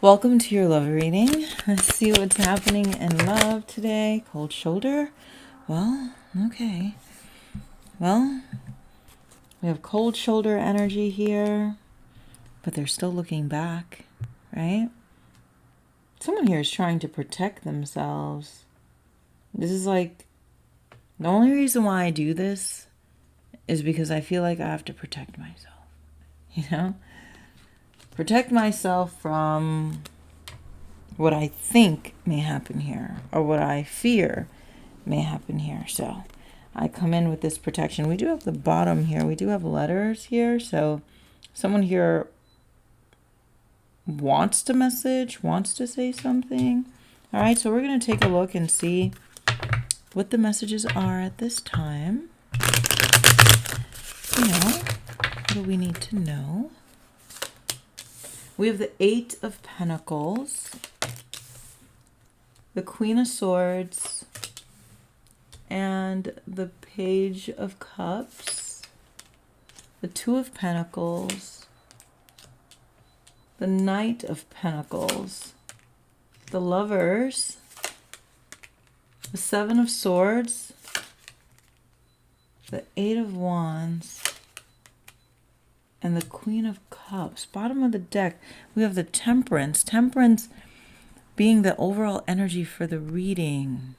Welcome to your love reading. Let's see what's happening in love today. Cold shoulder. Well, okay. Well, we have cold shoulder energy here, but they're still looking back, right? Someone here is trying to protect themselves. This is like, the only reason why I do this is because I feel like I have to protect myself. You know? Protect myself from what I think may happen here, or what I fear may happen here. So I come in with this protection. We do have the bottom here. We do have letters here. So someone here wants to message, wants to say something. All right, so we're going to take a look and see what the messages are at this time. What do we need to know? We have the 8 of Pentacles, the Queen of Swords, and the Page of Cups, the 2 of Pentacles, the Knight of Pentacles, the Lovers, the 7 of Swords, the 8 of Wands, and the Queen of Cups. Bottom of the deck, we have the Temperance. Temperance being the overall energy for the reading.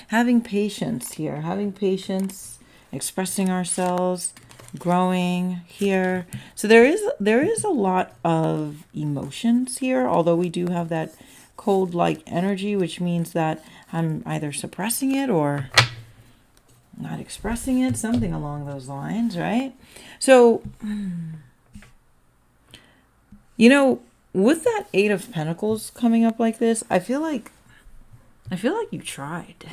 Having patience here. Having patience, expressing ourselves, growing here. So there is a lot of emotions here, although we do have that cold-like energy, which means that I'm either suppressing it or not expressing it, something along those lines, right? So, with that 8 of Pentacles coming up like this, I feel like you tried,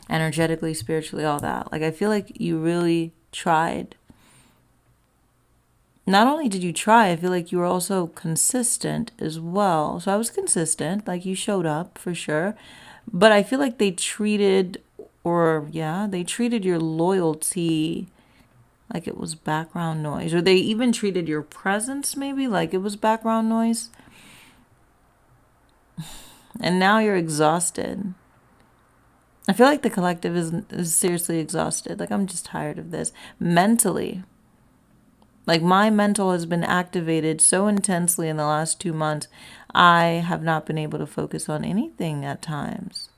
energetically, spiritually, all that. Like, I feel like you really tried. Not only did you try, I feel like you were also consistent as well. So I was consistent, like you showed up for sure. But I feel like they treated your loyalty like it was background noise. Or they even treated your presence maybe like it was background noise. And now you're exhausted. I feel like the collective is seriously exhausted. Like, I'm just tired of this. Mentally. Like, my mental has been activated so intensely in the last 2 months, I have not been able to focus on anything at times.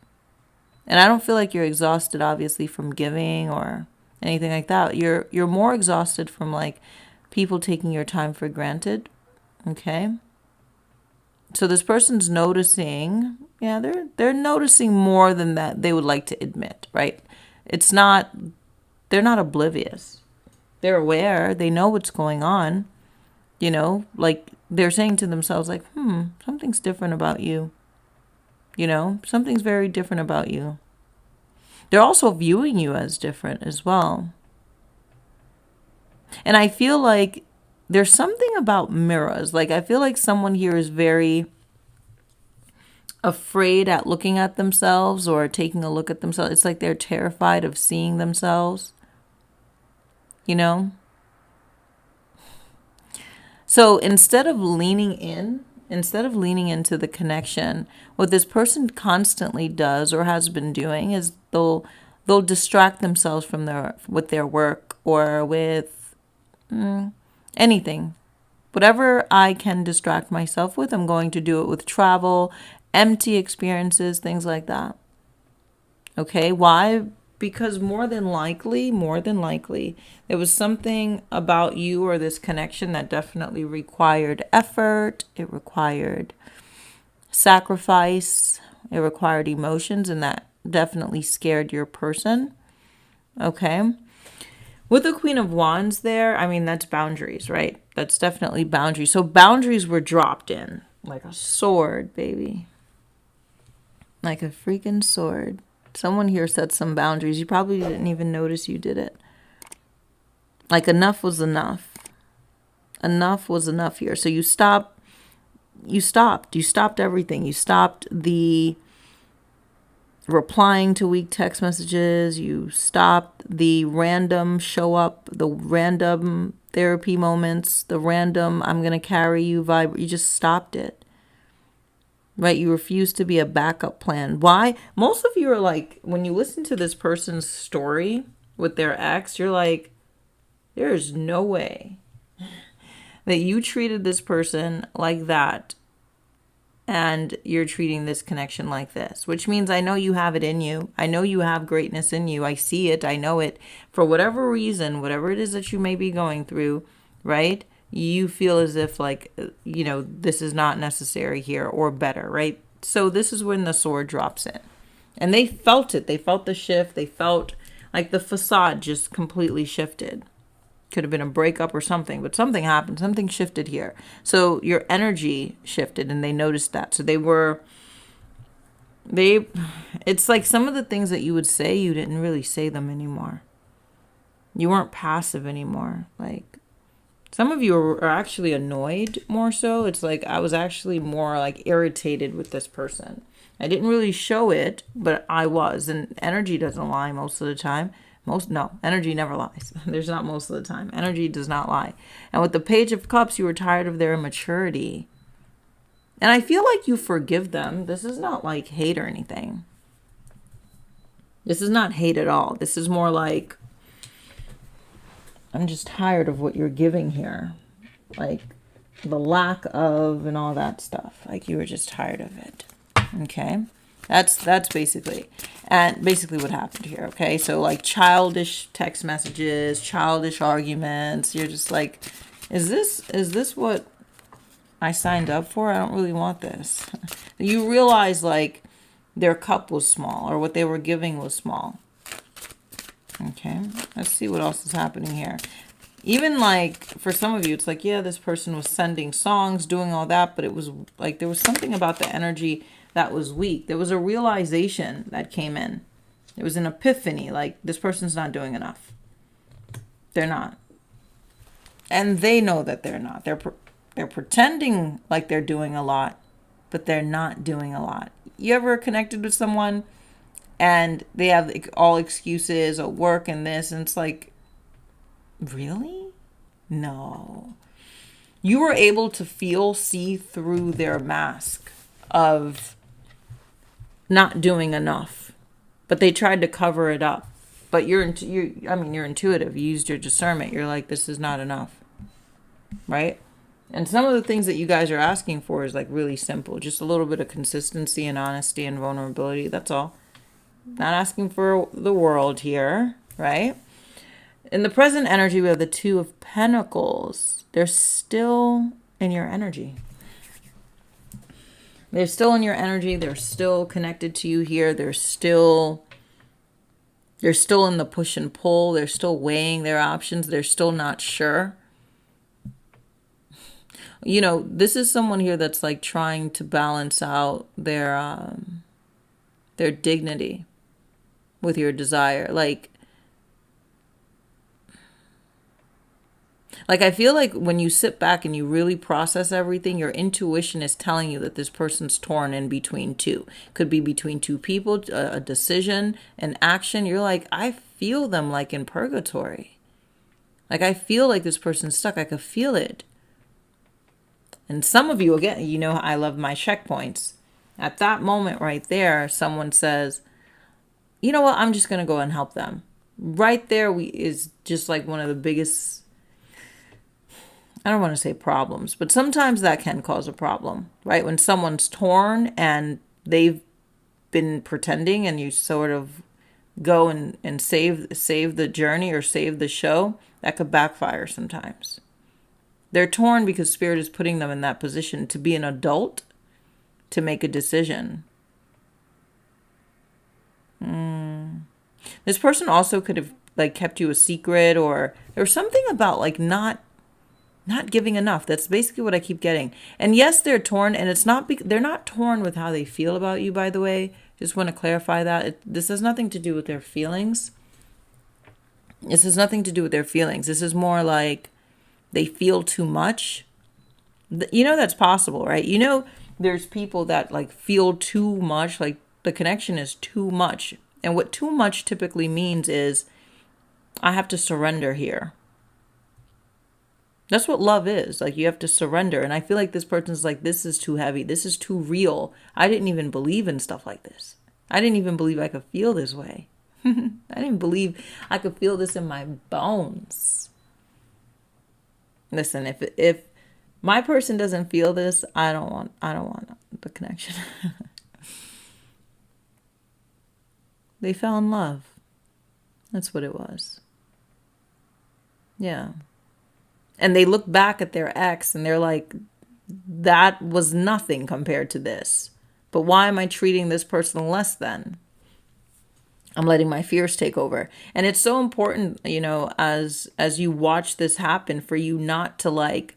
And I don't feel like you're exhausted, obviously, from giving or anything like that. You're more exhausted from, like, people taking your time for granted. Okay? So this person's noticing, they're noticing more than that they would like to admit, right? They're not oblivious. They're aware, they know what's going on, like they're saying to themselves like, something's different about you. Something's very different about you. They're also viewing you as different as well. And I feel like there's something about mirrors. Like, I feel like someone here is very afraid at looking at themselves or taking a look at themselves. It's like they're terrified of seeing themselves. So instead of leaning into the connection, what this person constantly does or has been doing is they'll distract themselves with their work or with anything. Whatever I can distract myself with, I'm going to do it with travel, empty experiences, things like that. Okay, why? Because more than likely, there was something about you or this connection that definitely required effort. It required sacrifice. It required emotions, and that definitely scared your person. Okay. With the Queen of Wands there, that's boundaries, right? That's definitely boundaries. So boundaries were dropped in like a sword, baby. Like a freaking sword. Someone here set some boundaries. You probably didn't even notice you did it. Like, enough was enough. Enough was enough here. So you stopped. You stopped everything. You stopped the replying to weak text messages. You stopped the random show up, the random therapy moments, the random I'm going to carry you vibe. You just stopped it. Right? You refuse to be a backup plan. Why? Most of you are like, when you listen to this person's story with their ex, you're like, there's no way that you treated this person like that and you're treating this connection like this, which means I know you have it in you. I know you have greatness in you. I see it. I know it. For whatever reason, whatever it is that you may be going through, right? You feel as if like, this is not necessary here or better, right? So this is when the sword drops in. And they felt it. They felt the shift. They felt like the facade just completely shifted. Could have been a breakup or something, but something happened. Something shifted here. So your energy shifted and they noticed that. So it's like some of the things that you would say, you didn't really say them anymore. You weren't passive anymore. Like, some of you are actually annoyed more so. It's like I was actually more like irritated with this person. I didn't really show it, but I was. And energy doesn't lie most of the time. Energy never lies. There's not most of the time. Energy does not lie. And with the Page of Cups, you were tired of their immaturity. And I feel like you forgive them. This is not like hate or anything. This is not hate at all. This is more like, I'm just tired of what you're giving here. Like the lack of and all that stuff. Like you were just tired of it. Okay. That's basically what happened here. Okay. So like childish text messages, childish arguments. You're just like, is this what I signed up for? I don't really want this. You realize like their cup was small or what they were giving was small. Okay, let's see what else is happening here. Even like for some of you, it's like, yeah, this person was sending songs, doing all that, but it was like there was something about the energy that was weak. There was a realization that came in. It was an epiphany, like this person's not doing enough. They're not. And they know that they're not. They're pretending like they're doing a lot, but they're not doing a lot. You ever connected with someone and they have all excuses or work and this, and it's like, really? No. You were able to see through their mask of not doing enough, but they tried to cover it up. But you're intuitive. You used your discernment. You're like, this is not enough, right? And some of the things that you guys are asking for is like really simple. Just a little bit of consistency and honesty and vulnerability. That's all. Not asking for the world here, right? In the present energy, we have the Two of Pentacles. They're still in your energy. They're still in your energy. They're still connected to you here. They're still in the push and pull. They're still weighing their options. They're still not sure. This is someone here that's like trying to balance out their dignity with your desire. Like I feel like when you sit back and you really process everything, your intuition is telling you that this person's torn in between two. Could be between two people, a decision, an action. You're like, I feel them like in purgatory. Like I feel like this person's stuck. I could feel it. And some of you, again, I love my checkpoints. At that moment right there, someone says, you know what, I'm just going to go and help them. Right there is just like one of the biggest, I don't want to say problems, but sometimes that can cause a problem, right? When someone's torn and they've been pretending and you sort of go and save the journey or save the show, that could backfire sometimes. They're torn because Spirit is putting them in that position to be an adult, to make a decision. This person also could have like kept you a secret, or there's something about like not giving enough. That's basically what I keep getting. And yes, they're torn, and it's not they're not torn with how they feel about you, by the way. Just want to clarify that. This has nothing to do with their feelings. This has nothing to do with their feelings. This is more like they feel too much. That's possible, right? There's people that like feel too much, like The connection is too much. And what too much typically means is I have to surrender here. That's what love is. Like, you have to surrender. And I feel like this person's like, this is too heavy. This is too real. I didn't even believe in stuff like this. I didn't even believe I could feel this way. I didn't believe I could feel this in my bones. Listen, if my person doesn't feel this, I don't want the connection. They fell in love. That's what it was. Yeah. And they look back at their ex and they're like, that was nothing compared to this. But why am I treating this person less than? I'm letting my fears take over. And it's so important, you know, as you watch this happen, for you not to, like,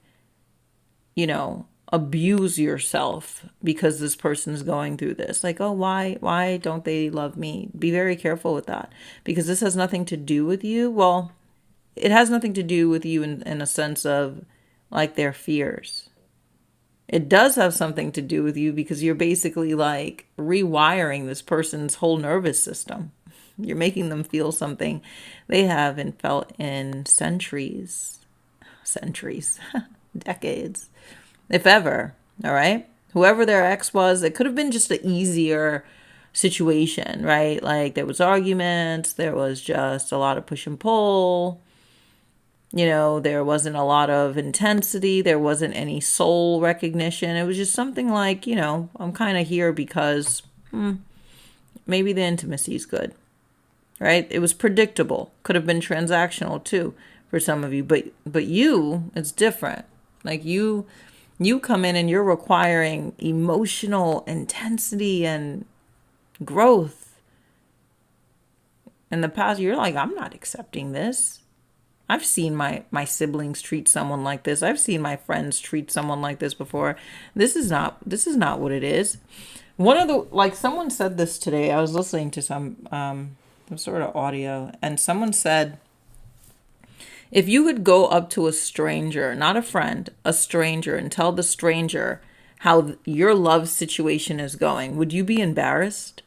you know, abuse yourself because this person's going through this. Like, oh, why don't they love me? Be very careful with that, because this has nothing to do with you. Well, it has nothing to do with you in a sense of, like, their fears. It does have something to do with you because you're basically, like, rewiring this person's whole nervous system. You're making them feel something they haven't felt in centuries, decades, if ever. All right. Whoever their ex was, it could have been just an easier situation, right? Like, there was arguments, there was just a lot of push and pull. You know, there wasn't a lot of intensity. There wasn't any soul recognition. It was just something like, you know, I'm kind of here because maybe the intimacy is good, right? It was predictable. Could have been transactional too for some of you. But you, it's different. Like, you come in and you're requiring emotional intensity and growth. In the past, you're like, I'm not accepting this. I've seen my siblings treat someone like this. I've seen my friends treat someone like this before. This is not what it is. One of the, like, someone said this today. I was listening to some sort of audio, and someone said, if you could go up to a stranger, not a friend, a stranger, and tell the stranger how your love situation is going, would you be embarrassed?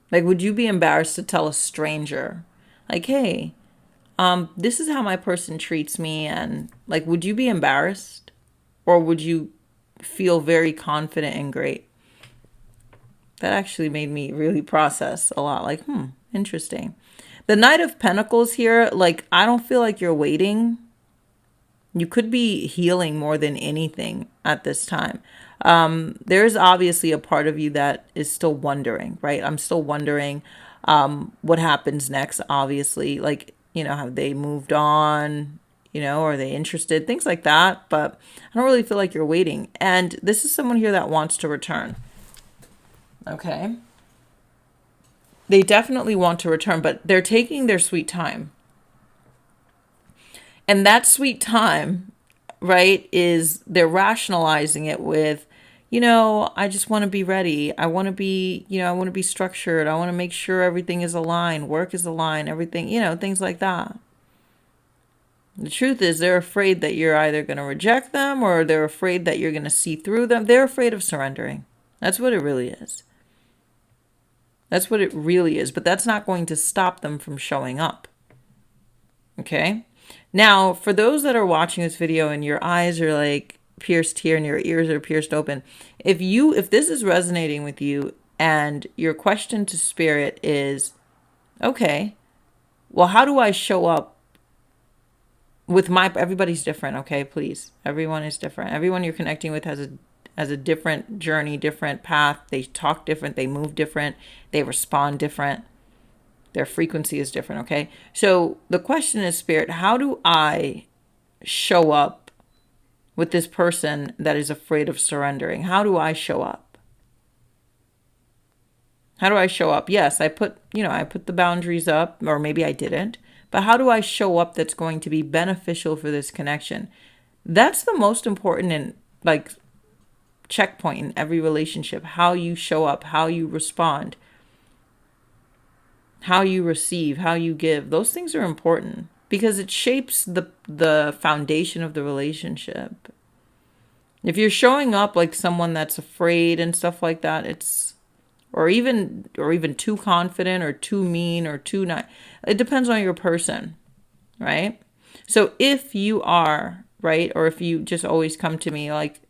Like, would you be embarrassed to tell a stranger, like, hey, this is how my person treats me, and, like, would you be embarrassed, or would you feel very confident and great? That actually made me really process a lot. Like, interesting. The Knight of Pentacles here, like, I don't feel like you're waiting. You could be healing more than anything at this time. There's obviously a part of you that is still wondering, right? I'm still wondering what happens next, obviously. Like, you know, have they moved on? You know, are they interested? Things like that. But I don't really feel like you're waiting. And this is someone here that wants to return. Okay. They definitely want to return, but they're taking their sweet time. And that sweet time, right, is they're rationalizing it with, you know, I just want to be ready. I want to be, you know, I want to be structured. I want to make sure everything is aligned, work is aligned, everything, you know, things like that. The truth is, they're afraid that you're either going to reject them, or they're afraid that you're going to see through them. They're afraid of surrendering. That's what it really is. That's what it really is. But that's not going to stop them from showing up. Okay? Now, for those that are watching this video and your eyes are, like, pierced here and your ears are pierced open, if this is resonating with you and your question to spirit is, okay, well, how do I show up with everybody's different, okay? Please, everyone is different. Everyone you're connecting with has a different journey, different path. They talk different, they move different, they respond different. Their frequency is different, okay? So the question is, spirit, how do I show up with this person that is afraid of surrendering? How do I show up? How do I show up? Yes, I put the boundaries up, or maybe I didn't. But how do I show up that's going to be beneficial for this connection? That's the most important and, like, checkpoint in every relationship. How you show up, how you respond, how you receive, how you give. Those things are important because it shapes the foundation of the relationship. If you're showing up like someone that's afraid and stuff like that, it's or even too confident or too mean or too not. It depends on your person, right? So if you are, right, or if you just always come to me, like,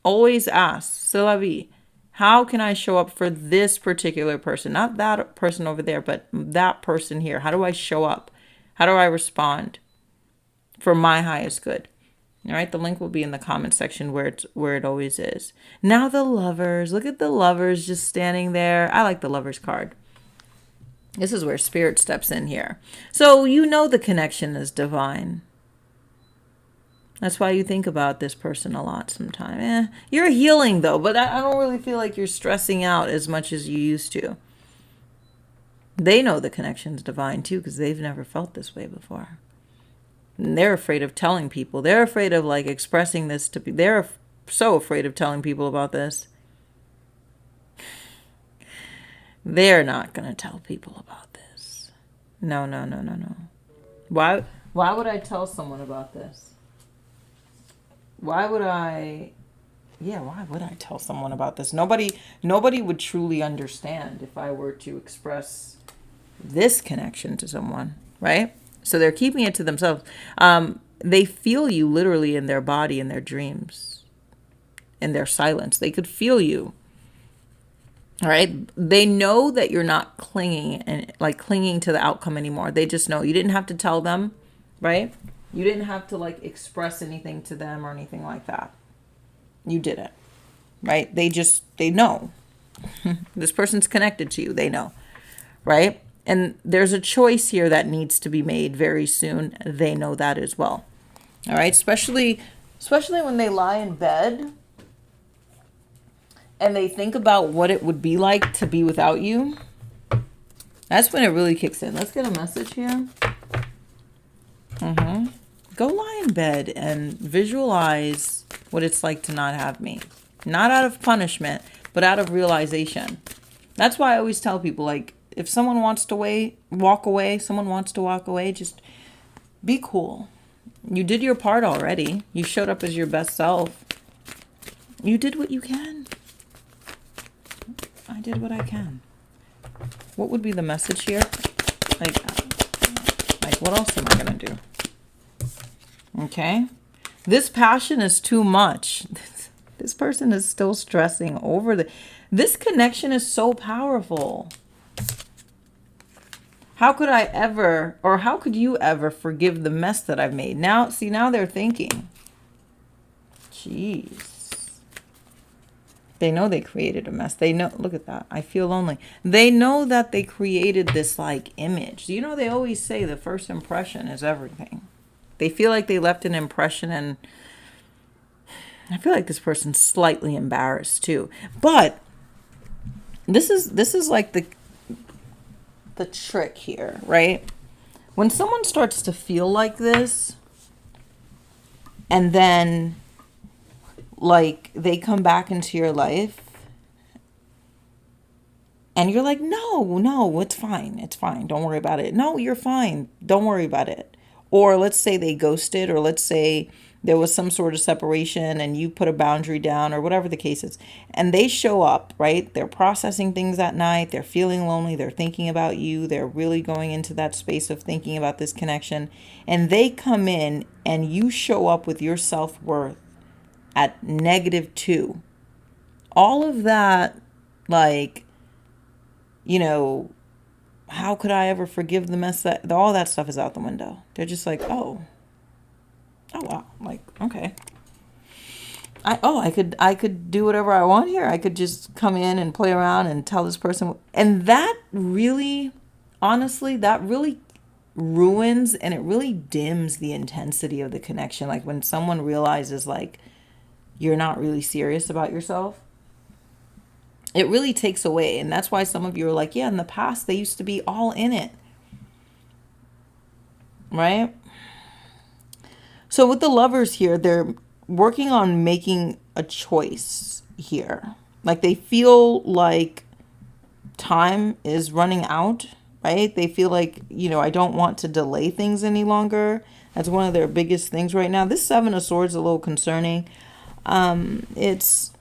always ask, c'est la vie, how can I show up for this particular person? Not that person over there, but that person here. How do I show up? How do I respond for my highest good? All right, the link will be in the comment section where it always is. Now the lovers. Look at the lovers just standing there. I like the lovers card. This is where spirit steps in here. So you know the connection is divine. That's why you think about this person a lot sometimes. You're healing though, but I don't really feel like you're stressing out as much as you used to. They know the connection's divine too, because they've never felt this way before. And they're afraid of telling people. They're afraid of like expressing this to people. They're so afraid of telling people about this. They're not going to tell people about this. No. Why would I tell someone about this? Why would I tell someone about this? Nobody would truly understand if I were to express this connection to someone, right? So they're keeping it to themselves. They feel you literally in their body, in their dreams, in their silence. They could feel you. All right. They know that you're not clinging to the outcome anymore. They just know. You didn't have to tell them, right? You didn't have to like express anything to them or anything like that. You didn't, right? They know. This person's connected to you. They know, right? And there's a choice here that needs to be made very soon. They know that as well. All right. Especially when they lie in bed and they think about what it would be like to be without you. That's when it really kicks in. Let's get a message here. Go lie in bed and visualize what it's like to not have me. Not out of punishment, but out of realization. That's why I always tell people, like, if someone wants to walk away, just be cool. You did your part already. You showed up as your best self. You did what you can. I did what I can. What would be the message here? Like what else am I going to do? Okay. This passion is too much. This person is still stressing over this connection is so powerful. How could you ever forgive the mess that I've made? Now they're thinking. Jeez. They know they created a mess. They know, look at that. I feel lonely. They know that they created this like image. You know, they always say the first impression is everything. They feel like they left an impression, and I feel like this person's slightly embarrassed too. But this is like the trick here, right? When someone starts to feel like this, and then like they come back into your life and you're like, no, it's fine. Don't worry about it. No, you're fine. Don't worry about it. Or let's say they ghosted, or let's say there was some sort of separation and you put a boundary down, or whatever the case is. And they show up, right? They're processing things at night. They're feeling lonely. They're thinking about you. They're really going into that space of thinking about this connection. And they come in and you show up with your self-worth at -2. All of that, like, you know, how could I ever forgive the mess all that stuff is out the window. They're just like, oh wow, like, okay. I could do whatever I want here. I could just come in and play around and tell this person. And that really, honestly, that really ruins and it really dims the intensity of the connection. Like when someone realizes like you're not really serious about yourself, it really takes away. And that's why some of you are like, yeah, in the past, they used to be all in it. Right? So with the lovers here, they're working on making a choice here. Like they feel like time is running out, right? They feel like, you know, I don't want to delay things any longer. That's one of their biggest things right now. This 7 of Swords is a little concerning. It's,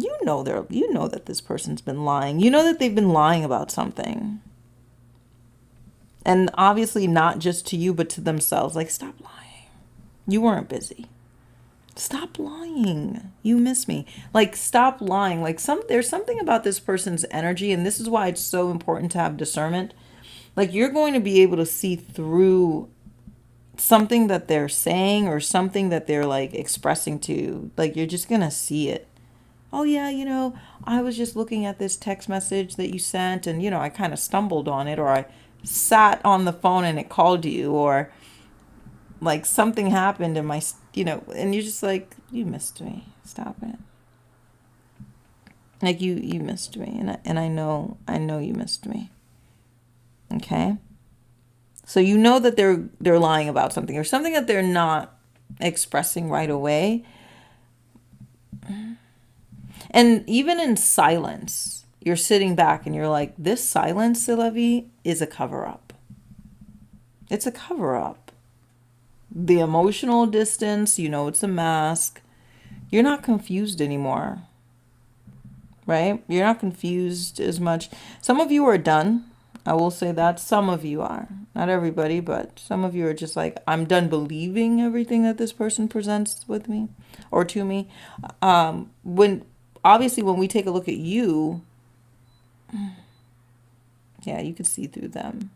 you know that this person's been lying. You know that they've been lying about something. And obviously not just to you, but to themselves. Like, stop lying. You weren't busy. Stop lying. You miss me. Like, stop lying. Like, there's something about this person's energy, and this is why it's so important to have discernment. Like, you're going to be able to see through something that they're saying or something that they're like expressing to you. Like, you're just going to see it. Oh yeah, I was just looking at this text message that you sent, and I kind of stumbled on it, or I sat on the phone and it called you, or like something happened in my, and you're just like, you missed me. Stop it. Like, you missed me, and I know you missed me. Okay? So you know that they're lying about something, or something that they're not expressing right away. And even in silence, you're sitting back and you're like, this silence, HannLavie, is a cover-up. It's a cover-up. The emotional distance, it's a mask. You're not confused anymore, right? You're not confused as much. Some of you are done. I will say that. Some of you are. Not everybody, but some of you are just like, I'm done believing everything that this person presents with me or to me. Obviously, when we take a look at you, yeah, you can see through them.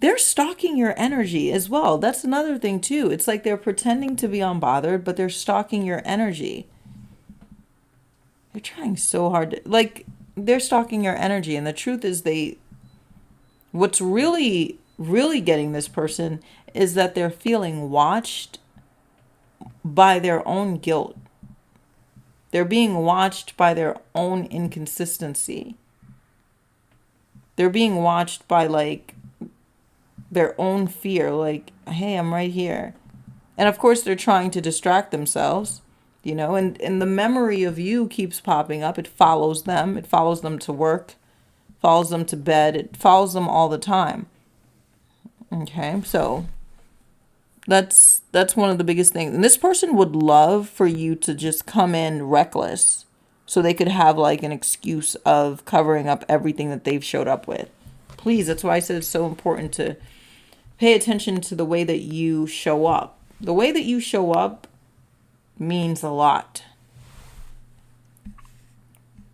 They're stalking your energy as well. That's another thing too. It's like they're pretending to be unbothered, but they're stalking your energy. They're trying so hard to, like, they're stalking your energy. And the truth is what's really, really getting this person is that they're feeling watched by their own guilt. They're being watched by their own inconsistency. They're being watched by like their own fear, like, hey, I'm right here. And of course they're trying to distract themselves, and the memory of you keeps popping up. It follows them. It follows them to work, follows them to bed. It follows them all the time. Okay, so that's one of the biggest things. And this person would love for you to just come in reckless so they could have like an excuse of covering up everything that they've showed up with. Please, that's why I said it's so important to pay attention to the way that you show up. The way that you show up means a lot.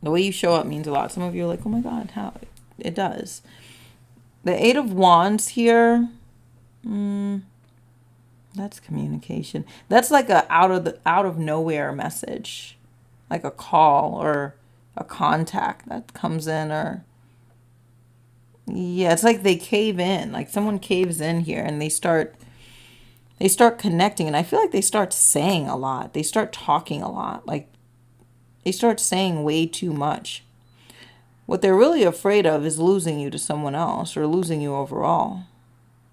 The way you show up means a lot. Some of you are like, oh my God, how? It does. The Eight of Wands here, that's communication. That's like a out of nowhere message, like a call or a contact that comes in, or yeah, it's like they cave in. Like someone caves in here and they start connecting, and I feel like they start saying a lot. They start talking a lot. Like they start saying way too much. What they're really afraid of is losing you to someone else or losing you overall.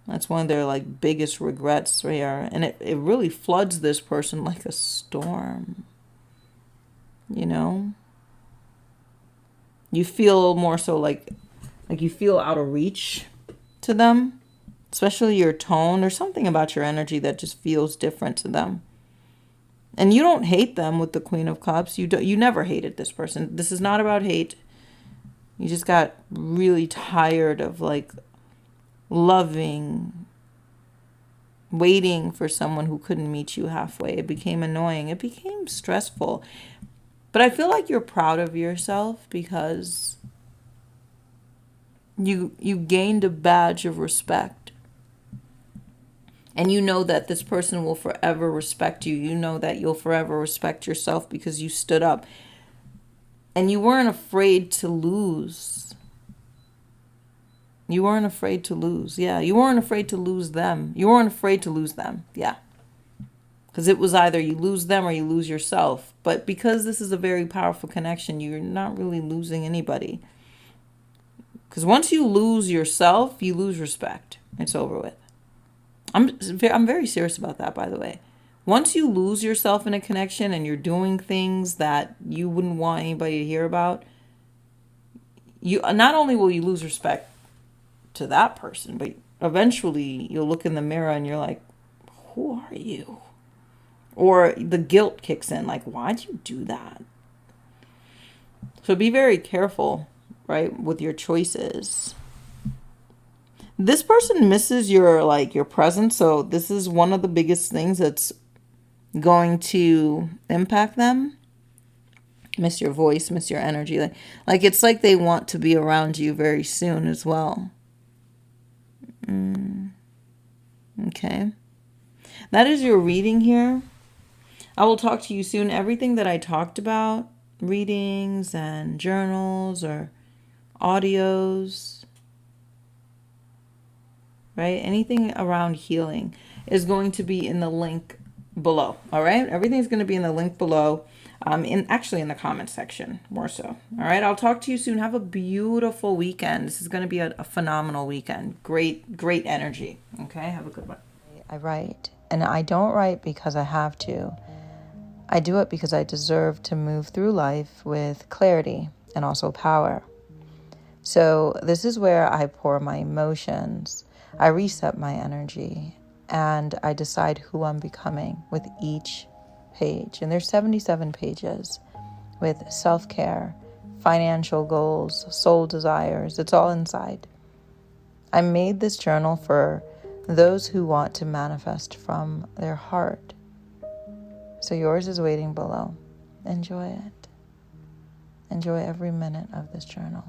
That's one of their like biggest regrets right here. And it really floods this person like a storm. You feel more so like you feel out of reach to them, especially your tone. There's something about your energy that just feels different to them. And you don't hate them with the Queen of Cups. You never hated this person. This is not about hate. You just got really tired of like loving, waiting for someone who couldn't meet you halfway. It became annoying. It became stressful. But I feel like you're proud of yourself because you gained a badge of respect. And you know that this person will forever respect you. You know that you'll forever respect yourself because you stood up. And you weren't afraid to lose. You weren't afraid to lose. Yeah, you weren't afraid to lose them. You weren't afraid to lose them. Yeah. Because it was either you lose them or you lose yourself. But because this is a very powerful connection, you're not really losing anybody. Because once you lose yourself, you lose respect. It's over with. I'm very serious about that, by the way. Once you lose yourself in a connection and you're doing things that you wouldn't want anybody to hear about, you not only will you lose respect to that person, but eventually you'll look in the mirror and you're like, who are you? Or the guilt kicks in, like, why'd you do that? So be very careful, right, with your choices. This person misses your presence, so this is one of the biggest things that's going to impact them. Miss your voice, miss your energy. Like it's like they want to be around you very soon as well. Okay. That is your reading here. I will talk to you soon. Everything that I talked about, readings and journals or audios, right? Anything around healing is going to be in the link below. All right. Everything's going to be in the link below. In the comment section more so. All right. I'll talk to you soon. Have a beautiful weekend. This is going to be a phenomenal weekend. Great energy. Okay. Have a good one. I write, and I don't write because I have to. I do it because I deserve to move through life with clarity and also power. So this is where I pour my emotions. I reset my energy, and I decide who I'm becoming with each page. And there's 77 pages with self-care, financial goals, soul desires. It's all inside. I made this journal for those who want to manifest from their heart. So yours is waiting below. Enjoy it. Enjoy every minute of this journal.